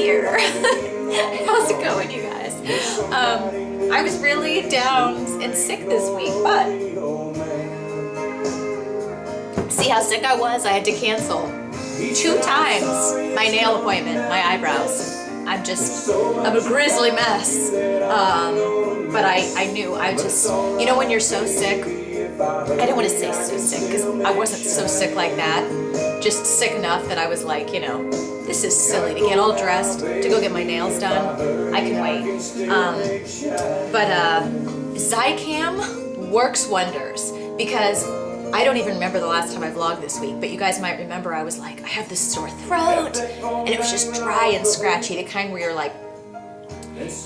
here. How's it going, you guys? I was really down and sick this week, but see how sick I was? I had to cancel 2 times my nail appointment, my eyebrows. I'm a grizzly mess. But I knew you know when you're so sick, I don't want to say so sick because I wasn't so sick like that, just sick enough that I was like, you know, this is silly to get all dressed, to go get my nails done. I can wait. But Zicam works wonders because I don't even remember the last time I vlogged this week, but you guys might remember I was like, I have this sore throat, and it was just dry and scratchy, the kind where you're like,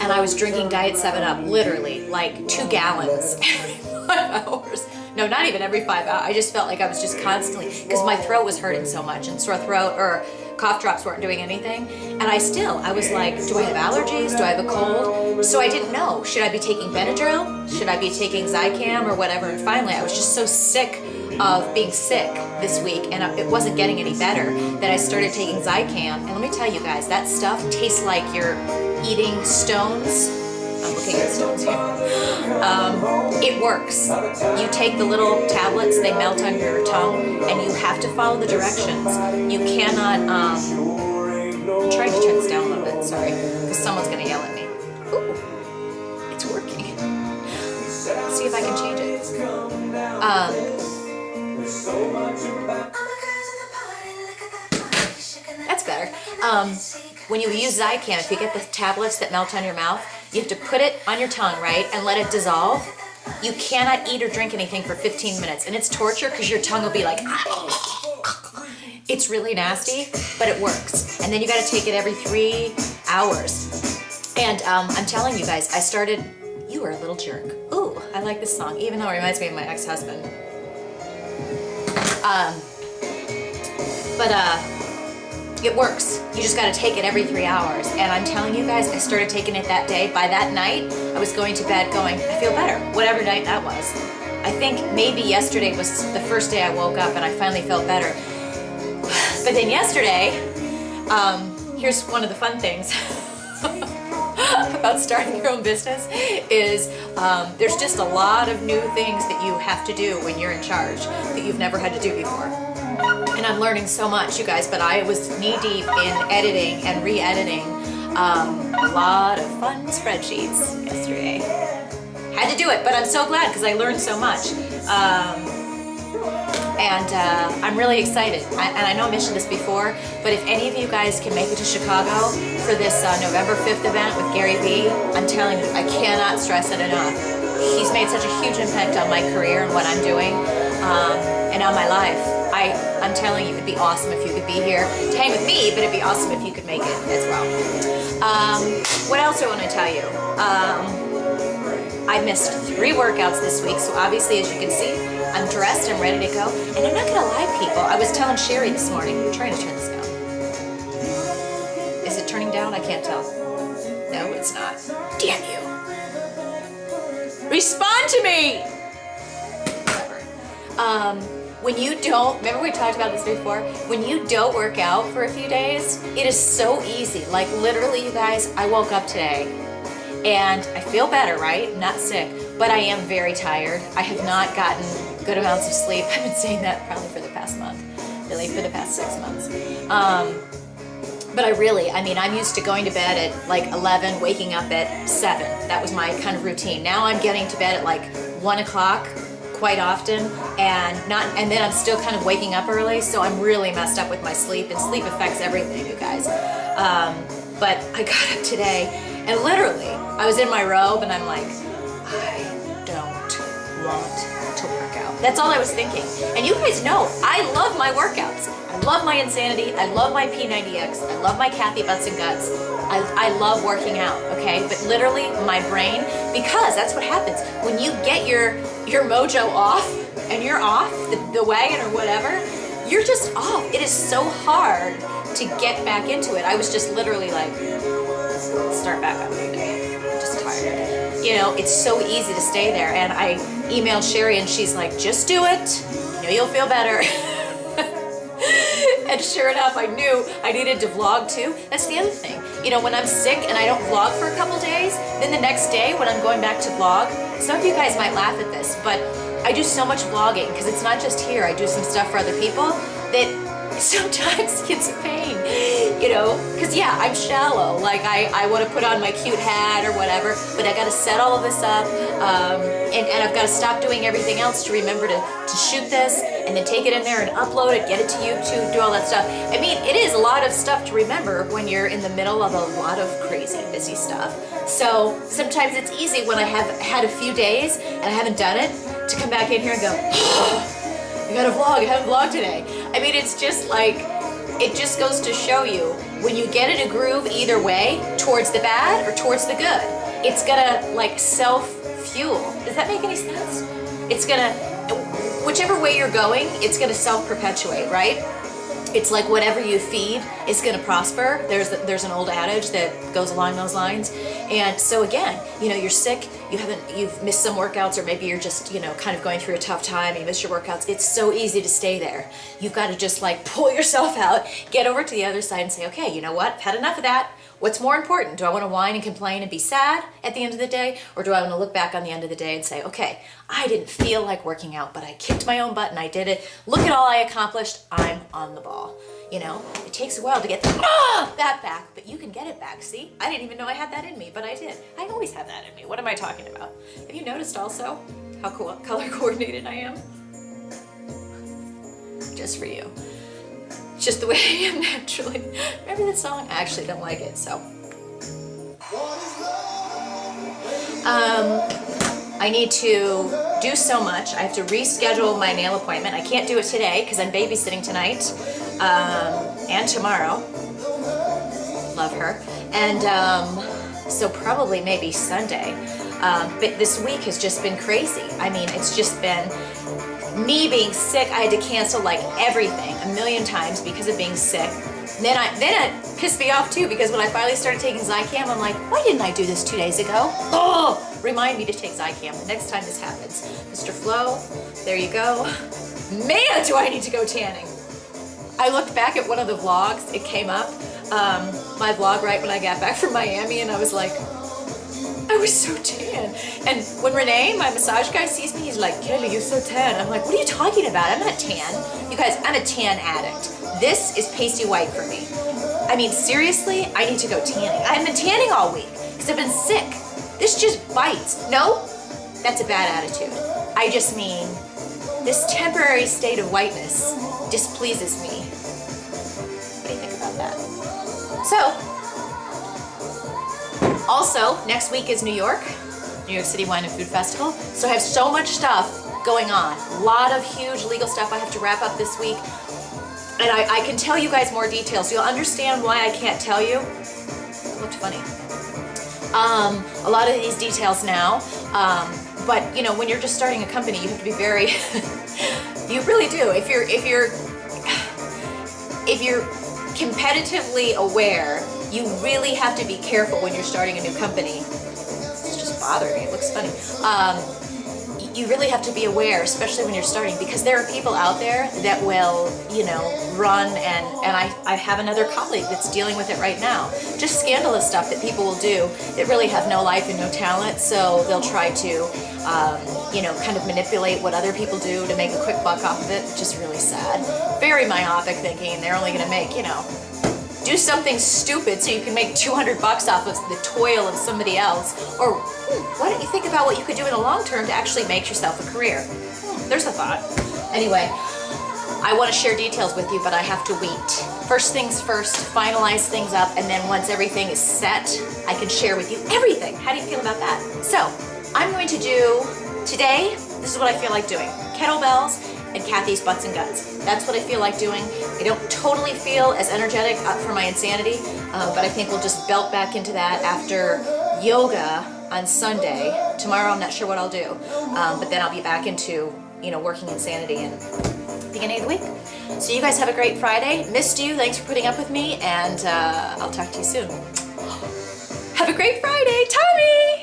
and I was drinking Diet 7-Up, literally, like 2 gallons every 5 hours. No, not even every 5 hours. I just felt like I was just constantly, because my throat was hurting so much, and sore throat or cough drops weren't doing anything. And I was like, do I have allergies? Do I have a cold? So I didn't know. Should I be taking Benadryl? Should I be taking Zicam or whatever? And finally, I was just so sick of being sick this week, and it wasn't getting any better, that I started taking Zicam. And let me tell you guys, that stuff tastes like you're eating stones. I'm looking at stones here. It works. You take the little tablets, they melt on your tongue, and you have to follow the directions. You cannot, I'm trying to turn this down a little bit, sorry, because someone's gonna yell at me. Ooh, it's working. Let's see if I can change it. That's better. When you use Zicam, if you get the tablets that melt on your mouth, you have to put it on your tongue, right, and let it dissolve. You cannot eat or drink anything for 15 minutes, and it's torture because your tongue will be like, it's really nasty, but it works. And then you got to take it every 3 hours. And I'm telling you guys, you are a little jerk. Ooh, I like this song, even though it reminds me of my ex-husband. It works. You just got to take it every 3 hours. And I'm telling you guys, I started taking it that day. By that night, I was going to bed going, I feel better, whatever night that was. I think maybe yesterday was the first day I woke up and I finally felt better. But then yesterday, here's one of the fun things about starting your own business is there's just a lot of new things that you have to do when you're in charge that you've never had to do before. And I'm learning so much, you guys, but I was knee-deep in editing and re-editing a lot of fun spreadsheets yesterday. Had to do it, but I'm so glad because I learned so much. I'm really excited. And I know I mentioned this before, but if any of you guys can make it to Chicago for this November 5th event with Gary Vee, I'm telling you, I cannot stress it enough. He's made such a huge impact on my career and what I'm doing and on my life. I'm telling you, it'd be awesome if you could be here to hang with me, but it'd be awesome if you could make it as well. What else do I want to tell you? I missed 3 workouts this week, so obviously, as you can see, I'm dressed, I'm ready to go. And I'm not going to lie, people. I was telling Sherry this morning, I'm trying to turn this down. Is it turning down? I can't tell. No, it's not. Damn you. Respond to me! Whatever. When you don't, remember we talked about this before, when you don't work out for a few days, it is so easy. Like literally, you guys, I woke up today and I feel better, right? I'm not sick, but I am very tired. I have not gotten good amounts of sleep. I've been saying that probably for the past month, really for the past 6 months. But I'm used to going to bed at like 11, waking up at 7. That was my kind of routine. Now I'm getting to bed at like 1 o'clock quite often, and then I'm still kind of waking up early, so I'm really messed up with my sleep, and sleep affects everything, you guys. But I got up today, and literally, I was in my robe, and I'm like, I don't want to work out. That's all I was thinking. And you guys know, I love my workouts. I love my Insanity. I love my P90X. I love my Kathy Butts and Guts. I love working out, okay? But literally, my brain, because that's what happens. When you get your mojo off, and you're off the wagon or whatever, you're just off. It is so hard to get back into it. I was just literally like, start back up today. I'm just tired. You know, it's so easy to stay there. And I emailed Sherry and she's like, just do it. You know, you'll feel better. And sure enough, I knew I needed to vlog too. That's the other thing. You know, when I'm sick and I don't vlog for a couple days, then the next day when I'm going back to vlog, some of you guys might laugh at this, but I do so much vlogging because it's not just here. I do some stuff for other people that sometimes it's a pain, you know, because yeah, I'm shallow. Like I want to put on my cute hat or whatever, but I got to set all of this up, and I've got to stop doing everything else to remember to shoot this and then take it in there and upload it, get it to YouTube, do all that stuff. I mean, it is a lot of stuff to remember when you're in the middle of a lot of crazy busy stuff. So sometimes it's easy when I have had a few days and I haven't done it to come back in here and go, I gotta vlog, I haven't vlogged today. I mean, it's just like, it just goes to show you, when you get in a groove either way, towards the bad or towards the good, it's gonna like self-fuel. Does that make any sense? It's gonna, whichever way you're going, it's gonna self-perpetuate, right? It's like whatever you feed is going to prosper. There's an old adage that goes along those lines. And so again, you know, you're sick, you've missed some workouts, or maybe you're just, you know, kind of going through a tough time, you miss your workouts. It's so easy to stay there. You've got to just like pull yourself out, get over to the other side and say, okay, you know what? I've had enough of that. What's more important? Do I want to whine and complain and be sad at the end of the day? Or do I want to look back on the end of the day and say, okay, I didn't feel like working out, but I kicked my own butt and I did it. Look at all I accomplished. I'm on the ball. You know, it takes a while to get that back, but you can get it back. See, I didn't even know I had that in me, but I did. I always have that in me. What am I talking about? Have you noticed also how cool, color coordinated I am? Just for you. It's just the way I am naturally. Remember that song? I actually don't like it, so. I need to do so much. I have to reschedule my nail appointment. I can't do it today because I'm babysitting tonight and tomorrow. Love her. And so probably maybe Sunday. But this week has just been crazy. I mean, it's just been me being sick. I had to cancel like everything a million times because of being sick. Then it pissed me off too, because when I finally started taking Zicam, I'm like, why didn't I do this 2 days ago? Oh, remind me to take Zicam the next time this happens. Mr. Flo, there you go. Man, do I need to go tanning. I looked back at one of the vlogs, it came up, my vlog right when I got back from Miami, and I was like, I was so tan. And when Renee, my massage guy, sees me, he's like, Kelly, you're so tan. I'm like, what are you talking about? I'm not tan. You guys, I'm a tan addict. This is pasty white for me. I mean, seriously, I need to go tanning. I haven't been tanning all week because I've been sick. This just bites. No, that's a bad attitude. I just mean, this temporary state of whiteness displeases me. What do you think about that? So, also, next week is New York City Wine and Food Festival. So I have so much stuff going on. A lot of huge legal stuff I have to wrap up this week. And I can tell you guys more details. You'll understand why I can't tell you. It looked funny. A lot of these details now. But you know, when you're just starting a company, you have to be very, you really do. If you're competitively aware, you really have to be careful when you're starting a new company. It's just bothering me, it looks funny. You really have to be aware, especially when you're starting, because there are people out there that will, you know, run, and I have another colleague that's dealing with it right now. Just scandalous stuff that people will do that really have no life and no talent, so they'll try to, you know, kind of manipulate what other people do to make a quick buck off of it, which is really sad. Very myopic thinking they're only going to make, you know, do something stupid so you can make 200 bucks off of the toil of somebody else. Or why don't you think about what you could do in the long term to actually make yourself a career? There's a thought. Anyway, I want to share details with you, but I have to wait. First things first, finalize things up, and then once everything is set, I can share with you everything. How do you feel about that? So, I'm going to do, today, this is what I feel like doing. Kettlebells and Kathy's Butts and Guts. That's what I feel like doing. I don't totally feel as energetic up for my insanity, but I think we'll just belt back into that after yoga on Sunday. Tomorrow I'm not sure what I'll do, but then I'll be back into, you know, working insanity and beginning of the week. So you guys have a great Friday. Missed you. Thanks for putting up with me, and I'll talk to you soon. Have a great Friday, Tommy!